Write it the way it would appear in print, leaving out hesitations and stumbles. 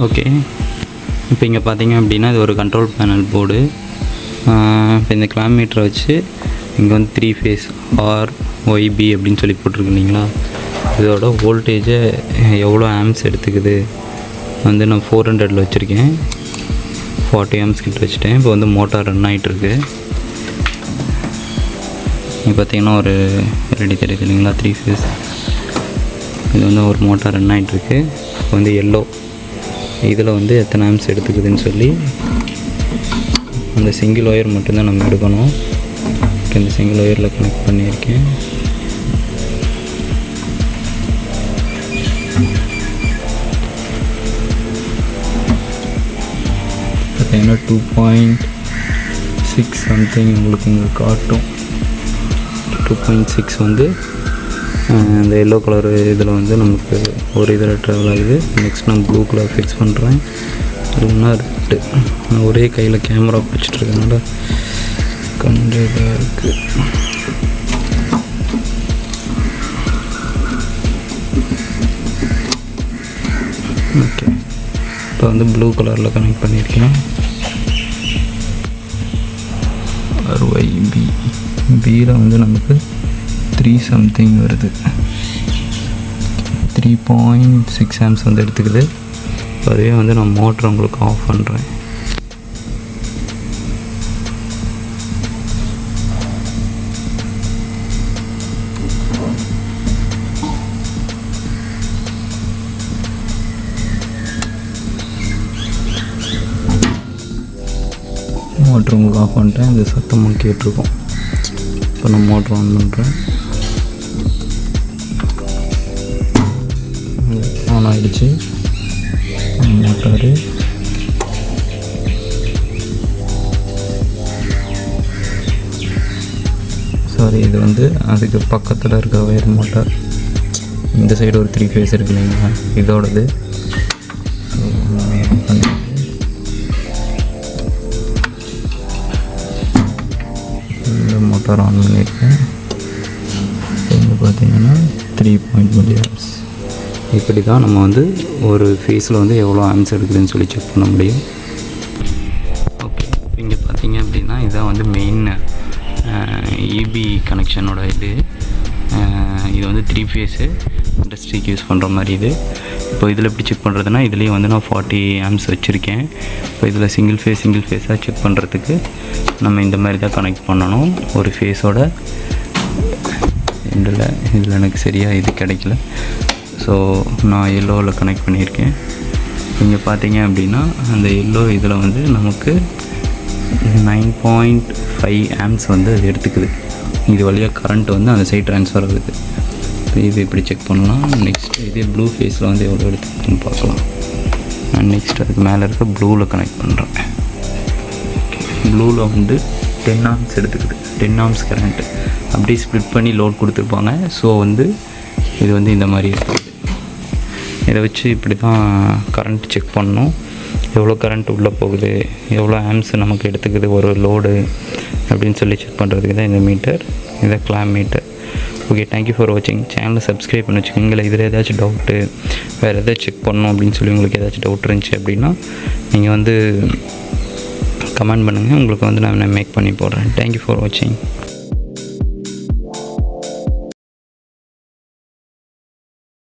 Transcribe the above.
Okay, இப்போ இங்கே பார்த்தீங்க அப்படின்னா இது ஒரு கண்ட்ரோல் பேனல் போர்டு. இப்போ இந்த கிளாம் மீட்டரை வச்சு இங்கே வந்து 3 ஃபேஸ் RYB அப்படின்னு சொல்லி போட்டிருக்கு இல்லைங்களா, இதோட வோல்டேஜை எவ்வளோ ஆம்ஸ் எடுத்துக்குது வந்து நான் 400 வச்சுருக்கேன். 40 ஆம்ஸ் கிட்ட வச்சுட்டேன். இப்போ வந்து மோட்டார் ரன் ஆகிட்டுருக்கு. இங்கே பார்த்தீங்கன்னா ஒரு ரெடி தெரியுது இல்லைங்களா, 3 ஃபேஸ். இது வந்து ஒரு மோட்டார் ரன் ஆகிட்டுருக்கு. இப்போ வந்து எல்லோ இதில் வந்து எத்தனை ஆம்ஸ் எடுத்துக்குதுன்னு சொல்லி அந்த சிங்கிள் ஒயர் மட்டும்தான் நம்ம எடுக்கணும். இந்த சிங்கிள் ஒயரில் கனெக்ட் பண்ணியிருக்கேன். பார்த்தீங்கன்னா 2.6 சம்திங் உங்களுக்கு இங்கே காட்டும். 2.6 வந்து இந்த எல்லோ கலர் இதில் வந்து நமக்கு ஒரு இதில் ட்ராவல் ஆகுது. நெக்ஸ்ட் நான் ப்ளூ கலர் ஃபிக்ஸ் பண்ணுறேன். இல்லைன்னா ரெட்டு. நான் ஒரே கையில் கேமரா பிடிச்சிட்ருக்கனால கொஞ்சம் இதாக இருக்குது. ஓகே, இப்போ வந்து ப்ளூ கலரில் கனெக்ட் பண்ணியிருக்கேன். RYB பியில் வந்து நமக்கு 3 சம்திங் வருது. 3.6 ஆம்ஸ் வந்து எடுத்துக்குது. அதுவே வந்து நான் மோட்டர் உங்களுக்கு ஆஃப் பண்ணுறேன். மோட்டர் உங்களுக்கு ஆஃப் பண்ணிட்டேன். இந்த சத்தமாக கேட்டிருக்கோம். இப்போ நான் மோட்டர் ஆன் பண்ணுறேன். ஆன் ஆகிடுச்சு மோட்டாரு. சாரி, இது வந்து அதுக்கு பக்கத்தில் இருக்க ஒயர் மோட்டார். இந்த சைடு ஒரு 3 ஃபேஸ் இருக்கு இல்லைங்களா, இதோடது. இந்த மோட்டார் ஆன் பண்ணியிருக்கேன். இங்கே பார்த்தீங்கன்னா 3.1 ஆம்ஸ். இப்படி தான் நம்ம வந்து ஒரு ஃபேஸில் வந்து எவ்வளோ ஆம்ஸ் எடுக்குதுன்னு சொல்லி செக் பண்ண முடியும். ஓகே, இங்கே பார்த்தீங்க அப்படின்னா இதுதான் வந்து மெயின் EB கனெக்ஷனோட இது வந்து 3 ஃபேஸு இண்டஸ்ட்ரிக்கு யூஸ் பண்ணுற மாதிரி இது. இப்போ இதில் எப்படி செக் பண்ணுறதுனா, இதுலேயும் வந்து நான் 40 ஆம்ஸ் வச்சுருக்கேன். இப்போ இதில் சிங்கிள் ஃபேஸாக செக் பண்ணுறதுக்கு நம்ம இந்த மாதிரி தான் கனெக்ட் பண்ணணும். ஒரு ஃபேஸோட இதில் எனக்கு சரியாக இது கிடைக்கல. ஸோ நான் எல்லோவில் கனெக்ட் பண்ணியிருக்கேன். இங்கே பார்த்தீங்க அப்படின்னா அந்த எல்லோ இதில் வந்து நமக்கு 9.5 ஆம்ஸ் வந்து அது எடுத்துக்குது. இது வழியாக கரண்ட் வந்து அந்த சைடு ட்ரான்ஸ்ஃபர் ஆகுது. இது இப்படி செக் பண்ணலாம். நெக்ஸ்ட் இதே ப்ளூ ஃபேஸில் வந்து எவ்வளோ எடுத்துக்குதுன்னு பார்க்கலாம். நான் நெக்ஸ்ட் அதுக்கு மேலே இருக்க ப்ளூவில் கனெக்ட் பண்ணுறேன். ப்ளூவில் வந்து 10 ஆம்ஸ் எடுத்துக்குது. 10 ஆம்ஸ் கரண்ட்டு அப்படியே ஸ்ப்ளிட் பண்ணி லோட் கொடுத்துருப்பாங்க. ஸோ வந்து இது வந்து இந்த மாதிரி இருக்குது. இதை வச்சு இப்படி தான் கரண்ட் செக் பண்ணணும். எவ்வளோ கரண்ட் உள்ளே போகுது, எவ்வளோ ஆம்ஸ் நமக்கு எடுத்துக்குது ஒரு லோடு அப்படின்னு சொல்லி செக் பண்ணுறதுக்கு தான் இந்த மீட்டர். இதை kilometre. Okay, thank you for வாட்சிங். சேனலை சப்ஸ்கிரைப் பண்ணி வச்சுக்கோங்க. இதில் ஏதாச்சும் டவுட்டு, வேறு எதாச்சும் செக் பண்ணணும் அப்படின்னு சொல்லி உங்களுக்கு ஏதாச்சும் டவுட் இருந்துச்சு அப்படின்னா நீங்கள் வந்து கமெண்ட் பண்ணுங்கள். உங்களுக்கு வந்து நான் மேக் பண்ணி போடுறேன். தேங்க்யூ ஃபார் வாட்சிங்.